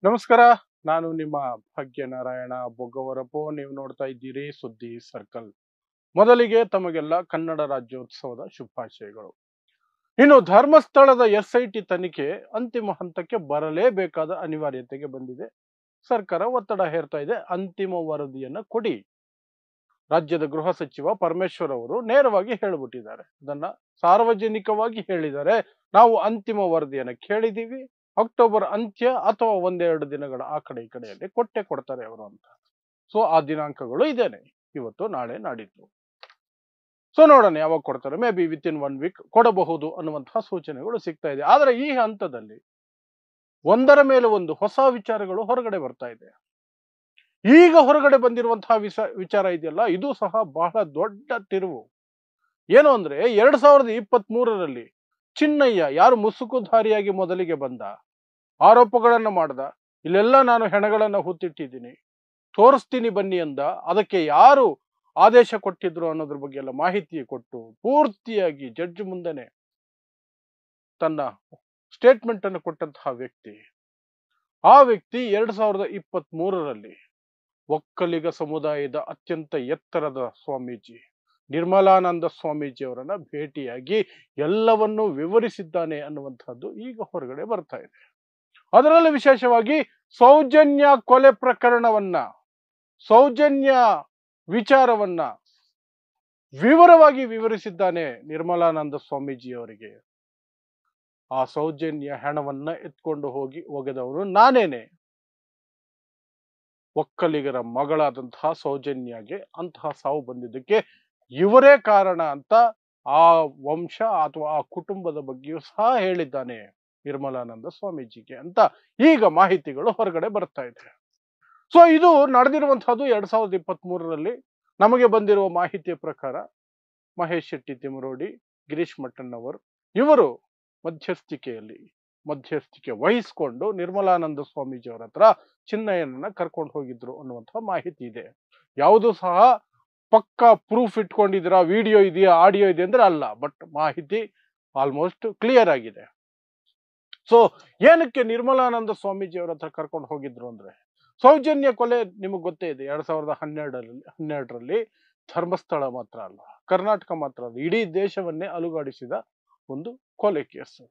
ನಮಸ್ಕಾರ. ನಾನು ನಿಮ್ಮ ಭಾಗ್ಯನಾರಾಯಣ ಬೊಗ್ಗವರಪು. ನೀವು ನೋಡ್ತಾ ಇದ್ದೀರಿ ಸುದ್ದಿ ಸರ್ಕಲ್. ಮೊದಲಿಗೆ ತಮಗೆಲ್ಲ ಕನ್ನಡ ರಾಜ್ಯೋತ್ಸವದ ಶುಭಾಶಯಗಳು. ಇನ್ನು ಧರ್ಮಸ್ಥಳದ SIT ತನಿಖೆ ಅಂತಿಮ ಹಂತಕ್ಕೆ ಬರಲೇಬೇಕಾದ ಅನಿವಾರ್ಯತೆಗೆ ಬಂದಿದೆ. ಸರ್ಕಾರ ಒತ್ತಡ ಹೇರ್ತಾ ಇದೆ. ಅಂತಿಮ ವರದಿಯನ್ನ ಕೊಡಿ. ರಾಜ್ಯದ ಗೃಹ ಸಚಿವ ಪರಮೇಶ್ವರ್ ಅವರು ನೇರವಾಗಿ ಹೇಳಿಬಿಟ್ಟಿದ್ದಾರೆ. ಅದನ್ನ ಸಾರ್ವಜನಿಕವಾಗಿ ಹೇಳಿದ್ದಾರೆ. ನಾವು ಅಂತಿಮ ವರದಿಯನ್ನ ಕೇಳಿದೀವಿ. ಅಕ್ಟೋಬರ್ ಅಂತ್ಯ ಅಥವಾ ಒಂದೆರಡು ದಿನಗಳ ಆ ಕಡೆ ಈ ಕಡೆಯಲ್ಲಿ ಕೊಟ್ಟೆ ಕೊಡ್ತಾರೆ ಅವರು ಅಂತ. ಸೊ ಆ ದಿನಾಂಕಗಳು ಇದೇನೆ, ಇವತ್ತು ನಾಳೆ ನಾಡಿದ್ದು. ಸೊ ನೋಡೋಣ ಯಾವಾಗ ಕೊಡ್ತಾರೆ. Maybe within 1 week ಕೊಡಬಹುದು ಅನ್ನುವಂತಹ ಸೂಚನೆಗಳು ಸಿಗ್ತಾ ಇದೆ. ಆದ್ರೆ ಈ ಹಂತದಲ್ಲಿ ಒಂದರ ಮೇಲೆ ಒಂದು ಹೊಸ ವಿಚಾರಗಳು ಹೊರಗಡೆ ಬರ್ತಾ ಇದೆ. ಈಗ ಹೊರಗಡೆ ಬಂದಿರುವಂತಹ ವಿಚಾರ ಇದೆಯಲ್ಲ, ಇದು ಸಹ ಬಹಳ ದೊಡ್ಡ ತಿರುವು. ಏನು ಅಂದ್ರೆ 2023ರಲ್ಲಿ ಚಿನ್ನಯ್ಯ, ಯಾರು ಮುಸುಕುಧಾರಿಯಾಗಿ ಮೊದಲಿಗೆ ಬಂದ, ಆರೋಪಗಳನ್ನ ಮಾಡ್ದ, ಇಲ್ಲೆಲ್ಲ ನಾನು ಹೆಣಗಳನ್ನ ಹೂತಿಟ್ಟಿದ್ದೀನಿ, ತೋರಿಸ್ತೀನಿ ಬನ್ನಿ ಅಂದ, ಅದಕ್ಕೆ ಯಾರು ಆದೇಶ ಕೊಟ್ಟಿದ್ರು ಅನ್ನೋದ್ರ ಬಗ್ಗೆ ಎಲ್ಲ ಮಾಹಿತಿ ಕೊಟ್ಟು ಪೂರ್ತಿಯಾಗಿ ಜಡ್ಜ್ ಮುಂದೆನೆ ತನ್ನ ಸ್ಟೇಟ್ಮೆಂಟ್ ಅನ್ನು ಕೊಟ್ಟಂತಹ ವ್ಯಕ್ತಿ. ಆ ವ್ಯಕ್ತಿ 2023ರಲ್ಲಿ ಒಕ್ಕಲಿಗ ಸಮುದಾಯದ ಅತ್ಯಂತ ಎತ್ತರದ ಸ್ವಾಮೀಜಿ ನಿರ್ಮಲಾನಂದ ಸ್ವಾಮೀಜಿ ಅವರನ್ನ ಭೇಟಿಯಾಗಿ ಎಲ್ಲವನ್ನೂ ವಿವರಿಸಿದ್ದಾನೆ ಅನ್ನುವಂಥದ್ದು ಈಗ ಹೊರಗಡೆ ಬರ್ತಾ ಇದೆ. ಅದರಲ್ಲಿ ವಿಶೇಷವಾಗಿ ಸೌಜನ್ಯ ಕೊಲೆ ಪ್ರಕರಣವನ್ನ, ಸೌಜನ್ಯ ವಿಚಾರವನ್ನ ವಿವರವಾಗಿ ವಿವರಿಸಿದ್ದಾನೆ ನಿರ್ಮಲಾನಂದ ಸ್ವಾಮೀಜಿ ಅವರಿಗೆ. ಆ ಸೌಜನ್ಯ ಹಣವನ್ನ ಎತ್ಕೊಂಡು ಹೋಗಿ ಒಗೆದವನು ನಾನೇನೆ. ಒಕ್ಕಲಿಗರ ಮಗಳಾದಂತಹ ಸೌಜನ್ಯಗೆ ಅಂತಹ ಸಾವು ಬಂದಿದ್ದಕ್ಕೆ ಇವರೇ ಕಾರಣ ಅಂತ ಆ ವಂಶ ಅಥವಾ ಆ ಕುಟುಂಬದ ಬಗ್ಗೆಯೂ ಸಹ ಹೇಳಿದ್ದಾನೆ ನಿರ್ಮಲಾನಂದ ಸ್ವಾಮೀಜಿಗೆ ಅಂತ ಈಗ ಮಾಹಿತಿಗಳು ಹೊರಗಡೆ ಬರ್ತಾ ಇದೆ. ಸೊ ಇದು ನಡೆದಿರುವಂತಹದ್ದು 2023ರಲ್ಲಿ. ನಮಗೆ ಬಂದಿರುವ ಮಾಹಿತಿಯ ಪ್ರಕಾರ ಮಹೇಶ್ ಶೆಟ್ಟಿ ತಿಮರೋಡಿ, ಗಿರೀಶ್ ಮಟ್ಟಣ್ಣವರ್ ಇವರು ಮಧ್ಯಸ್ಥಿಕೆ ವಹಿಸಿಕೊಂಡು ನಿರ್ಮಲಾನಂದ ಸ್ವಾಮೀಜಿ ಅವರ ಹತ್ರ ಚಿನ್ನಯ್ಯನನ್ನ ಕರ್ಕೊಂಡು ಹೋಗಿದ್ರು ಅನ್ನುವಂತಹ ಮಾಹಿತಿ ಇದೆ. ಯಾವುದು ಸಹ ಪಕ್ಕಾ ಪ್ರೂಫ್ ಇಟ್ಕೊಂಡಿದ್ದೀರಾ, ವಿಡಿಯೋ ಇದೆಯಾ, ಆಡಿಯೋ ಇದೆ ಅಂದ್ರೆ ಅಲ್ಲ, ಬಟ್ ಮಾಹಿತಿ ಆಲ್ಮೋಸ್ಟ್ ಕ್ಲಿಯರ್ ಆಗಿದೆ. ಸೊ ಏನಕ್ಕೆ ನಿರ್ಮಲಾನಂದ ಸ್ವಾಮೀಜಿ ಅವರ ಹತ್ರ ಕರ್ಕೊಂಡು ಹೋಗಿದ್ರು ಅಂದ್ರೆ, ಸೌಜನ್ಯ ಕೊಲೆ ನಿಮಗೆ ಗೊತ್ತೇ ಇದೆ. 2012ರಲ್ಲಿ ಧರ್ಮಸ್ಥಳ ಮಾತ್ರ ಅಲ್ಲ, ಕರ್ನಾಟಕ ಮಾತ್ರ ಅಲ್ಲ, ಇಡೀ ದೇಶವನ್ನೇ ಅಲುಗಾಡಿಸಿದ ಒಂದು ಕೊಲೆ ಕೇಸು.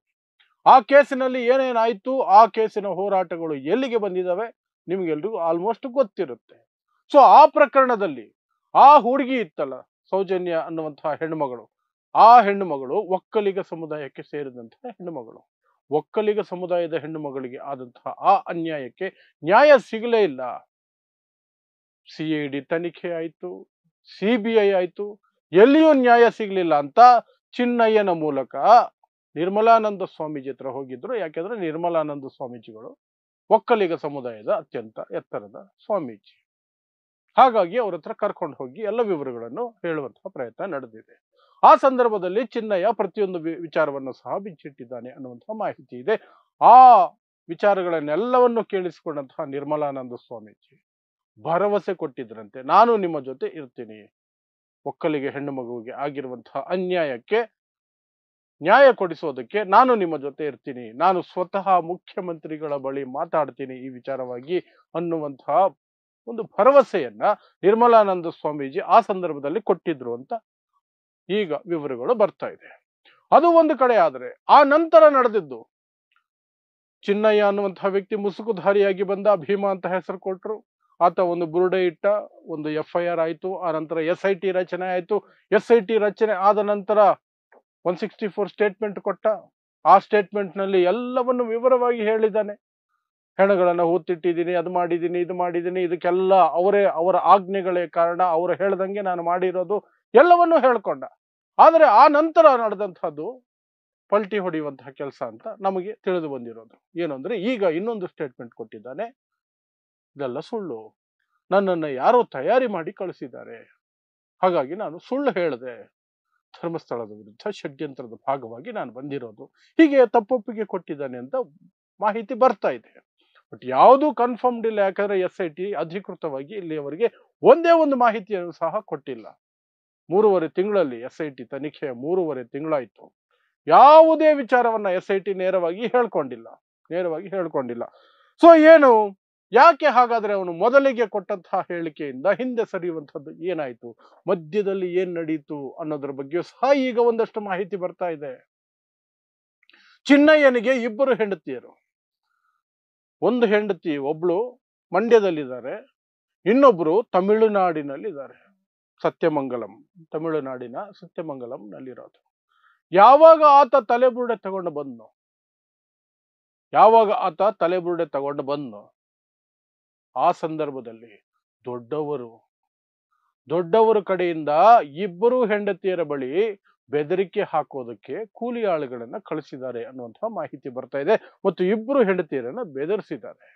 ಆ ಕೇಸಿನಲ್ಲಿ ಏನೇನಾಯ್ತು, ಆ ಕೇಸಿನ ಹೋರಾಟಗಳು ಎಲ್ಲಿಗೆ ಬಂದಿದ್ದಾವೆ ನಿಮ್ಗೆಲ್ರಿಗೂ ಆಲ್ಮೋಸ್ಟ್ ಗೊತ್ತಿರುತ್ತೆ. ಸೊ ಆ ಪ್ರಕರಣದಲ್ಲಿ ಆ ಹುಡುಗಿ ಇತ್ತಲ್ಲ, ಸೌಜನ್ಯ ಅನ್ನುವಂತಹ ಹೆಣ್ಣುಮಗಳು, ಆ ಹೆಣ್ಣುಮಗಳು ಒಕ್ಕಲಿಗ ಸಮುದಾಯಕ್ಕೆ ಸೇರಿದಂತಹ ಹೆಣ್ಣುಮಗಳು. ಒಕ್ಕಲಿಗ ಸಮುದಾಯದ ಹೆಣ್ಣುಮಗಳಿಗೆ ಆದಂತಹ ಆ ಅನ್ಯಾಯಕ್ಕೆ ನ್ಯಾಯ ಸಿಗಲೇ ಇಲ್ಲ. CID ತನಿಖೆ ಆಯ್ತು, CBI ಆಯ್ತು, ಎಲ್ಲಿಯೂ ನ್ಯಾಯ ಸಿಗ್ಲಿಲ್ಲ ಅಂತ ಚಿನ್ನಯ್ಯನ ಮೂಲಕ ನಿರ್ಮಲಾನಂದ ಸ್ವಾಮೀಜಿ ಹತ್ರ ಹೋಗಿದ್ರು. ಯಾಕೆಂದ್ರೆ ನಿರ್ಮಲಾನಂದ ಸ್ವಾಮೀಜಿಗಳು ಒಕ್ಕಲಿಗ ಸಮುದಾಯದ ಅತ್ಯಂತ ಎತ್ತರದ ಸ್ವಾಮೀಜಿ. ಹಾಗಾಗಿ ಅವ್ರ ಹತ್ರ ಕರ್ಕೊಂಡು ಹೋಗಿ ಎಲ್ಲ ವಿವರಗಳನ್ನು ಹೇಳುವಂತಹ ಪ್ರಯತ್ನ ನಡೆದಿದೆ. ಆ ಸಂದರ್ಭದಲ್ಲಿ ಚಿನ್ನಯ್ಯ ಪ್ರತಿಯೊಂದು ವಿಚಾರವನ್ನು ಸಹ ಬಿಚ್ಚಿಟ್ಟಿದ್ದಾನೆ ಅನ್ನುವಂತಹ ಮಾಹಿತಿ ಇದೆ. ಆ ವಿಚಾರಗಳನ್ನೆಲ್ಲವನ್ನು ಕೇಳಿಸಿಕೊಂಡಂತಹ ನಿರ್ಮಲಾನಂದ ಸ್ವಾಮೀಜಿ ಭರವಸೆ ಕೊಟ್ಟಿದ್ರಂತೆ, ನಾನು ನಿಮ್ಮ ಜೊತೆ ಇರ್ತೀನಿ, ಒಕ್ಕಲಿಗ ಹೆಣ್ಣು ಮಗುವಿಗೆ ಆಗಿರುವಂತಹ ಅನ್ಯಾಯಕ್ಕೆ ನ್ಯಾಯ ಕೊಡಿಸೋದಕ್ಕೆ ನಾನು ನಿಮ್ಮ ಜೊತೆ ಇರ್ತೀನಿ, ನಾನು ಸ್ವತಃ ಮುಖ್ಯಮಂತ್ರಿಗಳ ಬಳಿ ಮಾತಾಡ್ತೀನಿ ಈ ವಿಚಾರವಾಗಿ ಅನ್ನುವಂತಹ ಒಂದು ಭರವಸೆಯನ್ನ ನಿರ್ಮಲಾನಂದ ಸ್ವಾಮೀಜಿ ಆ ಸಂದರ್ಭದಲ್ಲಿ ಕೊಟ್ಟಿದ್ರು ಅಂತ ಈಗ ವಿವರಗಳು ಬರ್ತಾ ಇದೆ. ಅದು ಒಂದು ಕಡೆ. ಆದರೆ ಆ ನಂತರ ನಡೆದಿದ್ದು, ಚಿನ್ನಯ್ಯ ಅನ್ನುವಂತಹ ವ್ಯಕ್ತಿ ಮುಸುಕುಧಾರಿಯಾಗಿ ಬಂದ, ಭೀಮಾ ಅಂತ ಹೆಸರು ಕೊಟ್ಟರು, ಆತ ಒಂದು ಬುರುಡೆ ಇಟ್ಟ, ಒಂದು FIR ಆಯ್ತು, ಆ ನಂತರ SIT ರಚನೆ ಆಯ್ತು. SIT ರಚನೆ ಆದ ನಂತರ 164 ಸ್ಟೇಟ್ಮೆಂಟ್ ಕೊಟ್ಟ. ಆ ಸ್ಟೇಟ್ಮೆಂಟ್ ನಲ್ಲಿ ಎಲ್ಲವನ್ನು ವಿವರವಾಗಿ ಹೇಳಿದ್ದಾನೆ. ಹೆಣಗಳನ್ನ ಹೂತಿಟ್ಟಿದ್ದೀನಿ, ಅದು ಮಾಡಿದ್ದೀನಿ, ಇದು ಮಾಡಿದ್ದೀನಿ, ಇದಕ್ಕೆಲ್ಲ ಅವರ ಆಜ್ಞೆಗಳೇ ಕಾರಣ, ಅವರು ಹೇಳ್ದಂಗೆ ನಾನು ಮಾಡಿರೋದು, ಎಲ್ಲವನ್ನೂ ಹೇಳ್ಕೊಂಡ. ಆದರೆ ಆ ನಂತರ ನಡೆದಂತಹದ್ದು ಪಲ್ಟಿ ಹೊಡೆಯುವಂತಹ ಕೆಲಸ ಅಂತ ನಮಗೆ ತಿಳಿದು ಬಂದಿರೋದು. ಏನು ಅಂದ್ರೆ, ಈಗ ಇನ್ನೊಂದು ಸ್ಟೇಟ್ಮೆಂಟ್ ಕೊಟ್ಟಿದ್ದಾನೆ, ಇದೆಲ್ಲ ಸುಳ್ಳು, ನನ್ನನ್ನು ಯಾರೋ ತಯಾರಿ ಮಾಡಿ ಕಳಿಸಿದ್ದಾರೆ, ಹಾಗಾಗಿ ನಾನು ಸುಳ್ಳು ಹೇಳಿದೆ, ಧರ್ಮಸ್ಥಳದ ವಿರುದ್ಧ ಷಡ್ಯಂತ್ರದ ಭಾಗವಾಗಿ ನಾನು ಬಂದಿರೋದು, ಹೀಗೆ ತಪ್ಪೊಪ್ಪಿಗೆ ಕೊಟ್ಟಿದ್ದಾನೆ ಅಂತ ಮಾಹಿತಿ ಬರ್ತಾ ಇದೆ. ಬಟ್ ಯಾವುದೂ ಕನ್ಫರ್ಮ್ಡ್ ಇಲ್ಲ. ಯಾಕಂದ್ರೆ SIT ಅಧಿಕೃತವಾಗಿ ಇಲ್ಲಿಯವರೆಗೆ ಒಂದೇ ಒಂದು ಮಾಹಿತಿಯನ್ನು ಸಹ ಕೊಟ್ಟಿಲ್ಲ. 3.5 ತಿಂಗಳಲ್ಲಿ SIT ತನಿಖೆಯ 3.5 ತಿಂಗಳಾಯ್ತು. ಯಾವುದೇ ವಿಚಾರವನ್ನ SIT ನೇರವಾಗಿ ಹೇಳ್ಕೊಂಡಿಲ್ಲ. ಸೊ ಏನು, ಯಾಕೆ ಹಾಗಾದ್ರೆ ಅವನು ಮೊದಲಿಗೆ ಕೊಟ್ಟಂತಹ ಹೇಳಿಕೆಯಿಂದ ಹಿಂದೆ ಸರಿಯುವಂಥದ್ದು ಏನಾಯ್ತು, ಮಧ್ಯದಲ್ಲಿ ಏನ್ ನಡೀತು ಅನ್ನೋದ್ರ ಬಗ್ಗೆ ಸಹ ಈಗ ಒಂದಷ್ಟು ಮಾಹಿತಿ ಬರ್ತಾ ಇದೆ. ಚಿನ್ನಯ್ಯನಿಗೆ ಇಬ್ಬರು ಹೆಂಡತಿಯರು. ಒಂದು ಹೆಂಡತಿ ಒಬ್ಳು ಮಂಡ್ಯದಲ್ಲಿದ್ದಾರೆ, ಇನ್ನೊಬ್ರು ತಮಿಳುನಾಡಿನಲ್ಲಿದ್ದಾರೆ. ಸತ್ಯಮಂಗಲಂ, ತಮಿಳುನಾಡಿನ ಸತ್ಯಮಂಗಲಂನಲ್ಲಿರೋದು. ಯಾವಾಗ ಆತ ತಲೆಬುರುಡೆ ತಗೊಂಡು ಬಂದ್ನೋ, ಆ ಸಂದರ್ಭದಲ್ಲಿ ದೊಡ್ಡವರ ಕಡೆಯಿಂದ ಇಬ್ಬರು ಹೆಂಡತಿಯರ ಬಳಿ ಬೆದರಿಕೆ ಹಾಕೋದಕ್ಕೆ ಕೂಲಿ ಆಳುಗಳನ್ನ ಕಳಿಸಿದ್ದಾರೆ ಅನ್ನುವಂತಹ ಮಾಹಿತಿ ಬರ್ತಾ ಇದೆ. ಮತ್ತು ಇಬ್ಬರು ಹೆಂಡತಿಯರನ್ನ ಬೆದರಿಸಿದ್ದಾರೆ.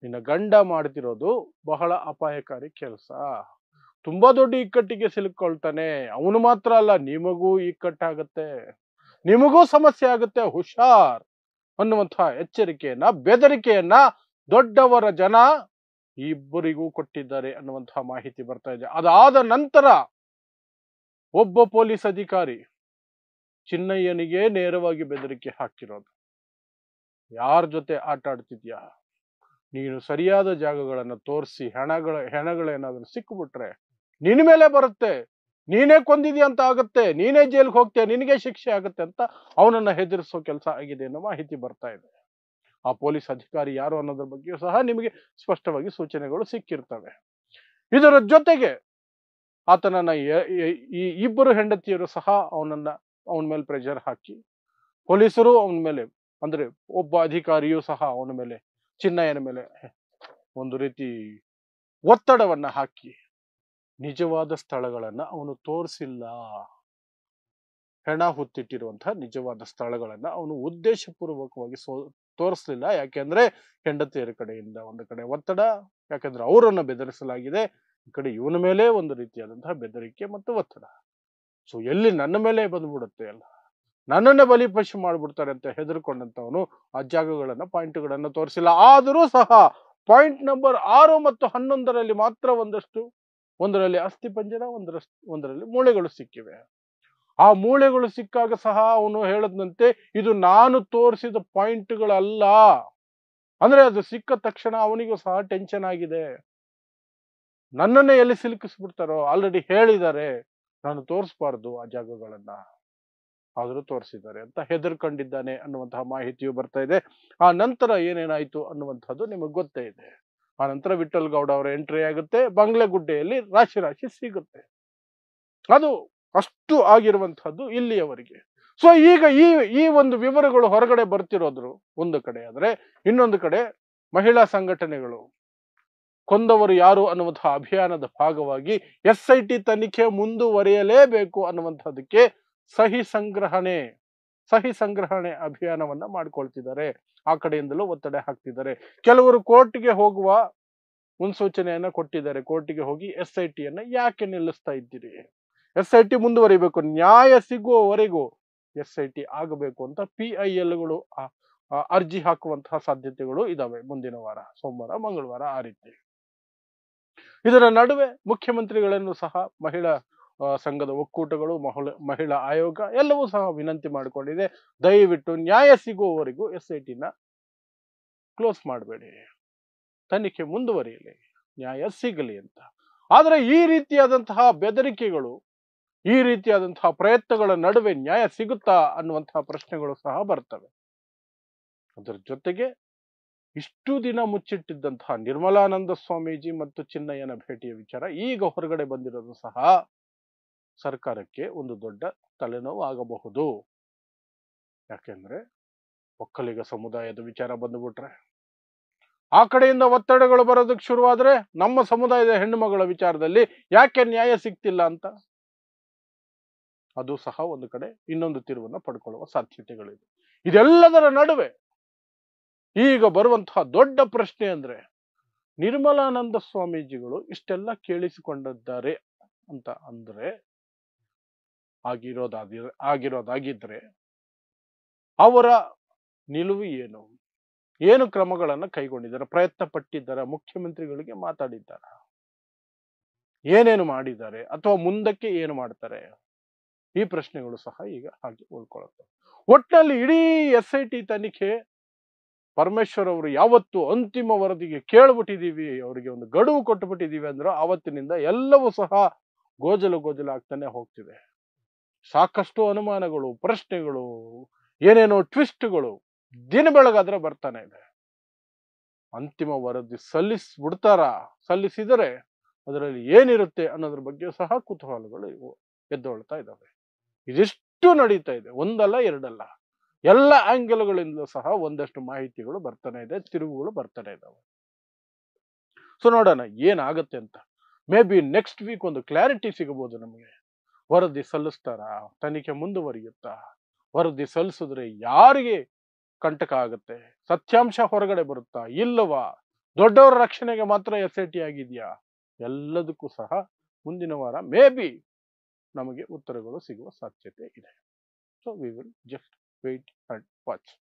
ನಿನ್ನ ಗಂಡ ಮಾಡ್ತಿರೋದು ಬಹಳ ಅಪಾಯಕಾರಿ ಕೆಲಸ, ತುಂಬಾ ದೊಡ್ಡ ಇಕ್ಕಟ್ಟಿಗೆ ಸಿಲುಕೊಳ್ತಾನೆ. ಅವನು ಮಾತ್ರ ಅಲ್ಲ, ನಿಮಗೂ ಇಕ್ಕಟ್ಟಾಗತ್ತೆ, ನಿಮಗೂ ಸಮಸ್ಯೆ ಆಗುತ್ತೆ, ಹುಷಾರ್ ಅನ್ನುವಂತಹ ಎಚ್ಚರಿಕೆಯನ್ನ, ಬೆದರಿಕೆಯನ್ನ ದೊಡ್ಡವರ ಜನ ಇಬ್ಬರಿಗೂ ಕೊಟ್ಟಿದ್ದಾರೆ ಅನ್ನುವಂತಹ ಮಾಹಿತಿ ಬರ್ತಾ ಇದೆ. ಅದಾದ ನಂತರ ಒಬ್ಬ ಪೊಲೀಸ್ ಅಧಿಕಾರಿ ಚಿನ್ನಯ್ಯನಿಗೆ ನೇರವಾಗಿ ಬೆದರಿಕೆ ಹಾಕಿರೋದು. ಯಾರ ಜೊತೆ ಆಟ ಆಡ್ತಿದ್ಯಾ, ನೀನು ಸರಿಯಾದ ಜಾಗಗಳನ್ನ ತೋರಿಸಿ ಹೆಣಗಳೇನಾದ್ರೂ ಸಿಕ್ಕಿಬಿಟ್ರೆ ನಿನ್ ಮೇಲೆ ಬರುತ್ತೆ, ನೀನೇ ಕೊಂದಿದ್ಯಾ ಅಂತ ಆಗುತ್ತೆ, ನೀನೇ ಜೈಲ್ಗೆ ಹೋಗ್ತೀಯ, ನಿನಗೆ ಶಿಕ್ಷೆ ಆಗುತ್ತೆ ಅಂತ ಅವನನ್ನ ಹೆದರಿಸೋ ಕೆಲಸ ಆಗಿದೆ ಅನ್ನೋ ಮಾಹಿತಿ ಬರ್ತಾ ಇದೆ. ಆ ಪೊಲೀಸ್ ಅಧಿಕಾರಿ ಯಾರು ಅನ್ನೋದ್ರ ಬಗ್ಗೆಯೂ ಸಹ ನಿಮಗೆ ಸ್ಪಷ್ಟವಾಗಿ ಸೂಚನೆಗಳು ಸಿಕ್ಕಿರ್ತವೆ. ಇದರ ಜೊತೆಗೆ ಆತನನ್ನ ಈ ಇಬ್ಬರು ಹೆಂಡತಿಯರು ಸಹ ಅವನ ಮೇಲೆ ಪ್ರೆಷರ್ ಹಾಕಿ, ಪೊಲೀಸರು ಅವನ ಮೇಲೆ, ಅಂದ್ರೆ ಒಬ್ಬ ಅಧಿಕಾರಿಯೂ ಸಹ ಅವನ ಮೇಲೆ, ಚಿನ್ನಯ್ಯನ ಮೇಲೆ ಒಂದು ರೀತಿ ಒತ್ತಡವನ್ನ ಹಾಕಿ ನಿಜವಾದ ಸ್ಥಳಗಳನ್ನ ಅವನು ತೋರಿಸಿಲ್ಲ. ಹೆಣ ಹುತ್ತಿಟ್ಟಿರುವಂತಹ ನಿಜವಾದ ಸ್ಥಳಗಳನ್ನ ಅವನು ಉದ್ದೇಶಪೂರ್ವಕವಾಗಿ ತೋರಿಸಲಿಲ್ಲ. ಯಾಕೆಂದ್ರೆ ಹೆಂಡತಿಯರ ಕಡೆಯಿಂದ ಒಂದು ಕಡೆ ಒತ್ತಡ, ಯಾಕಂದ್ರೆ ಅವರನ್ನ ಬೆದರಿಸಲಾಗಿದೆ, ಈ ಕಡೆ ಇವನ ಮೇಲೆ ಒಂದು ರೀತಿಯಾದಂತಹ ಬೆದರಿಕೆ ಮತ್ತು ಒತ್ತಡ. ಸೊ ಎಲ್ಲಿ ನನ್ನ ಮೇಲೆ ಬಂದ್ಬಿಡುತ್ತೆ ಅಲ್ಲ, ನನ್ನನ್ನೇ ಬಲಿಪಶು ಮಾಡ್ಬಿಡ್ತಾರೆ ಅಂತ ಹೆದರ್ಕೊಂಡಂತವನು ಆ ಜಾಗಗಳನ್ನ, ಪಾಯಿಂಟ್ಗಳನ್ನ ತೋರಿಸಿಲ್ಲ. ಆದರೂ ಸಹ ಪಾಯಿಂಟ್ ನಂಬರ್ 6 ಮತ್ತು 11ರಲ್ಲಿ ಮಾತ್ರ ಒಂದರಲ್ಲಿ ಅಸ್ಥಿ ಪಂಜರ, ಒಂದರಲ್ಲಿ ಮೂಳೆಗಳು ಸಿಕ್ಕಿವೆ. ಆ ಮೂಳೆಗಳು ಸಿಕ್ಕಾಗ ಸಹ ಅವನು ಹೇಳದಂತೆ ಇದು ನಾನು ತೋರಿಸಿದ ಪಾಯಿಂಟ್ಗಳಲ್ಲ. ಅಂದ್ರೆ ಅದು ಸಿಕ್ಕ ತಕ್ಷಣ ಅವನಿಗೂ ಸಹ ಟೆನ್ಷನ್ ಆಗಿದೆ, ನನ್ನನ್ನೇ ಎಲ್ಲಿ ಸಿಲುಕಿಸ್ಬಿಡ್ತಾರೋ, ಆಲ್ರೆಡಿ ಹೇಳಿದ್ದಾರೆ ನಾನು ತೋರಿಸ್ಬಾರ್ದು ಆ ಜಾಗಗಳನ್ನ, ಆದ್ರೂ ತೋರಿಸಿದ್ದಾರೆ ಅಂತ ಹೆದರ್ಕೊಂಡಿದ್ದಾನೆ ಅನ್ನುವಂತಹ ಮಾಹಿತಿಯು ಬರ್ತಾ ಇದೆ. ಆ ನಂತರ ಏನೇನಾಯ್ತು ಅನ್ನುವಂಥದ್ದು ನಿಮಗೆ ಗೊತ್ತೇ ಇದೆ. ಆ ನಂತರ ವಿಠಲ್ ಗೌಡ ಅವರ ಎಂಟ್ರಿ ಆಗುತ್ತೆ, ಬಂಗ್ಲೆಗುಡ್ಡೆಯಲ್ಲಿ ರಾಶಿ ಸಿಗುತ್ತೆ. ಅದು ಅಷ್ಟು ಆಗಿರುವಂತಹದ್ದು ಇಲ್ಲಿಯವರೆಗೆ. ಸೊ ಈಗ ಈ ಒಂದು ವಿವರಗಳು ಹೊರಗಡೆ ಬರ್ತಿರೋದ್ರು ಒಂದು ಕಡೆ ಆದ್ರೆ, ಇನ್ನೊಂದು ಕಡೆ ಮಹಿಳಾ ಸಂಘಟನೆಗಳು ಕೊಂದವರು ಯಾರು ಅನ್ನುವಂತಹ ಅಭಿಯಾನದ ಭಾಗವಾಗಿ SIT ತನಿಖೆ ಮುಂದುವರಿಯಲೇಬೇಕು ಅನ್ನುವಂಥದ್ದಕ್ಕೆ ಸಹಿ ಸಂಗ್ರಹಣೆ ಅಭಿಯಾನವನ್ನ ಮಾಡ್ಕೊಳ್ತಿದ್ದಾರೆ. ಆ ಕಡೆಯಿಂದಲೂ ಒತ್ತಡ ಹಾಕ್ತಿದ್ದಾರೆ. ಕೆಲವರು ಕೋರ್ಟ್ಗೆ ಹೋಗುವ ಮುನ್ಸೂಚನೆಯನ್ನ ಕೊಟ್ಟಿದ್ದಾರೆ. ಕೋರ್ಟಿಗೆ ಹೋಗಿ SIT ಯನ್ನ ಯಾಕೆ ನಿಲ್ಲಿಸ್ತಾ ಇದ್ದೀರಿ, SIT ಮುಂದುವರಿಬೇಕು, ನ್ಯಾಯ ಸಿಗುವವರೆಗೂ SIT ಆಗಬೇಕು ಅಂತ PILಗಳು ಅರ್ಜಿ ಹಾಕುವಂತಹ ಸಾಧ್ಯತೆಗಳು ಇದಾವೆ. ಮುಂದಿನ ವಾರ ಸೋಮವಾರ, ಮಂಗಳವಾರ ಆ ರೀತಿ. ಇದರ ನಡುವೆ ಮುಖ್ಯಮಂತ್ರಿಗಳನ್ನು ಸಹ ಮಹಿಳಾ ಸಂಘದ ಒಕ್ಕೂಟಗಳು, ಮಹಿಳಾ ಆಯೋಗ ಎಲ್ಲವೂ ಸಹ ವಿನಂತಿ ಮಾಡಿಕೊಂಡಿದೆ, ದಯವಿಟ್ಟು ನ್ಯಾಯ ಸಿಗುವವರೆಗೂ SIT ನ ಕ್ಲೋಸ್ ಮಾಡಬೇಡಿ, ತನಿಖೆ ಮುಂದುವರಿಯಲಿ, ನ್ಯಾಯ ಸಿಗಲಿ ಅಂತ. ಆದ್ರೆ ಈ ರೀತಿಯಾದಂತಹ ಬೆದರಿಕೆಗಳು, ಈ ರೀತಿಯಾದಂತಹ ಪ್ರಯತ್ನಗಳ ನಡುವೆ ನ್ಯಾಯ ಸಿಗುತ್ತಾ ಅನ್ನುವಂತಹ ಪ್ರಶ್ನೆಗಳು ಸಹ ಬರ್ತವೆ. ಅದರ ಜೊತೆಗೆ ಇಷ್ಟು ದಿನ ಮುಚ್ಚಿಟ್ಟಿದ್ದಂತಹ ನಿರ್ಮಲಾನಂದ ಸ್ವಾಮೀಜಿ ಮತ್ತು ಚಿನ್ನಯ್ಯನ ಭೇಟಿಯ ವಿಚಾರ ಈಗ ಹೊರಗಡೆ ಬಂದಿರೋದು ಸಹ ಸರ್ಕಾರಕ್ಕೆ ಒಂದು ದೊಡ್ಡ ತಲೆನೋವು ಆಗಬಹುದು. ಯಾಕೆಂದ್ರೆ ಒಕ್ಕಲಿಗ ಸಮುದಾಯದ ವಿಚಾರ ಬಂದುಬಿಟ್ರೆ, ಆ ಕಡೆಯಿಂದ ಒತ್ತಡಗಳು ಬರೋದಕ್ಕೆ ಶುರುವಾದ್ರೆ ನಮ್ಮ ಸಮುದಾಯದ ಹೆಣ್ಣು ಮಗಳ ವಿಚಾರದಲ್ಲಿ ಯಾಕೆ ನ್ಯಾಯ ಸಿಗ್ತಿಲ್ಲ ಅಂತ, ಅದು ಸಹ ಒಂದು ಕಡೆ ಇನ್ನೊಂದು ತಿರುವನ್ನ ಪಡ್ಕೊಳ್ಳುವ ಸಾಧ್ಯತೆಗಳಿದೆ. ಇದೆಲ್ಲದರ ನಡುವೆ ಈಗ ಬರುವಂತಹ ದೊಡ್ಡ ಪ್ರಶ್ನೆ ಅಂದ್ರೆ, ನಿರ್ಮಲಾನಂದ ಸ್ವಾಮೀಜಿಗಳು ಇಷ್ಟೆಲ್ಲ ಕೇಳಿಸಿಕೊಂಡಿದ್ದಾರೆ ಅಂತ ಅಂದ್ರೆ, ಆಗಿರೋದಾಗಿದ್ರೆ ಅವರ ನಿಲುವು ಏನು ಕ್ರಮಗಳನ್ನ ಕೈಗೊಂಡಿದ್ದಾರೆ, ಪ್ರಯತ್ನ ಪಟ್ಟಿದ್ದಾರೆ, ಮುಖ್ಯಮಂತ್ರಿಗಳಿಗೆ ಮಾತಾಡಿದ್ದಾರೆ, ಏನೇನು ಮಾಡಿದ್ದಾರೆ, ಅಥವಾ ಮುಂದಕ್ಕೆ ಏನು ಮಾಡ್ತಾರೆ, ಈ ಪ್ರಶ್ನೆಗಳು ಸಹ ಈಗ ಹಾಗೆ ಉಳ್ಕೊಳ್ಳುತ್ತೆ. ಒಟ್ಟಿನಲ್ಲಿ ಇಡೀ SIT ತನಿಖೆ ಪರಮೇಶ್ವರ್ ಅವರು ಯಾವತ್ತು ಅಂತಿಮ ವರದಿಗೆ ಕೇಳ್ಬಿಟ್ಟಿದೀವಿ, ಅವರಿಗೆ ಒಂದು ಗಡುವು ಕೊಟ್ಟುಬಿಟ್ಟಿದೀವಿ ಅಂದ್ರೆ ಆವತ್ತಿನಿಂದ ಎಲ್ಲವೂ ಸಹ ಗೋಜಲು ಹೋಗ್ತಿದೆ. ಸಾಕಷ್ಟು ಅನುಮಾನಗಳು, ಪ್ರಶ್ನೆಗಳು, ಏನೇನೋ ಟ್ವಿಸ್ಟ್ಗಳು ದಿನ ಬೆಳಗಾದ್ರೆ ಬರ್ತಾನೆ ಇದೆ. ಅಂತಿಮ ವರದಿ ಸಲ್ಲಿಸ್ಬಿಡ್ತಾರ, ಸಲ್ಲಿಸಿದರೆ ಅದರಲ್ಲಿ ಏನಿರುತ್ತೆ ಅನ್ನೋದ್ರ ಬಗ್ಗೆ ಸಹ ಕುತೂಹಲಗಳು ಎದ್ದೊಳ್ತಾ ಇದ್ದಾವೆ. ಇದಿಷ್ಟು ನಡೀತಾ ಇದೆ, ಒಂದಲ್ಲ ಎರಡಲ್ಲ, ಎಲ್ಲ ಆಂಗಲ್ಗಳಿಂದಲೂ ಸಹ ಒಂದಷ್ಟು ಮಾಹಿತಿಗಳು ಬರ್ತಾನೆ ಇದೆ, ತಿರುವುಗಳು ಬರ್ತಾನೆ ಇದ್ದಾವೆ. ಸೊ ನೋಡೋಣ ಏನಾಗುತ್ತೆ ಅಂತ. ಮೇ ಬಿ ನೆಕ್ಸ್ಟ್ ವೀಕ್ ಒಂದು ಕ್ಲಾರಿಟಿ ಸಿಗಬಹುದು ನಮಗೆ. ವರದಿ ಸಲ್ಲಿಸ್ತಾರ, ತನಿಖೆ ಮುಂದುವರಿಯುತ್ತಾ, ವರದಿ ಸಲ್ಲಿಸಿದ್ರೆ ಯಾರಿಗೆ ಕಂಟಕ ಆಗುತ್ತೆ, ಸತ್ಯಾಂಶ ಹೊರಗಡೆ ಬರುತ್ತಾ ಇಲ್ಲವಾ, ದೊಡ್ಡವರ ರಕ್ಷಣೆಗೆ ಮಾತ್ರ SIT ಆಗಿದೆಯಾ, ಎಲ್ಲದಕ್ಕೂ ಸಹ ಮುಂದಿನ ವಾರ ಮೇ ಬಿ ನಮಗೆ ಉತ್ತರಗಳು ಸಿಗುವ ಸಾಧ್ಯತೆ ಇದೆ. So we will just wait and watch.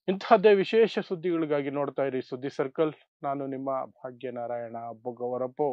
ಇಂತಹದ್ದೇ ವಿಶೇಷ ಸುದ್ದಿಗಳಿಗಾಗಿ ನೋಡ್ತಾ ಇರಿ ಸುದ್ದಿ ಸರ್ಕಲ್. ನಾನು ನಿಮ್ಮ ಭಾಗ್ಯನಾರಾಯಣ ಬೊಗವರಪು.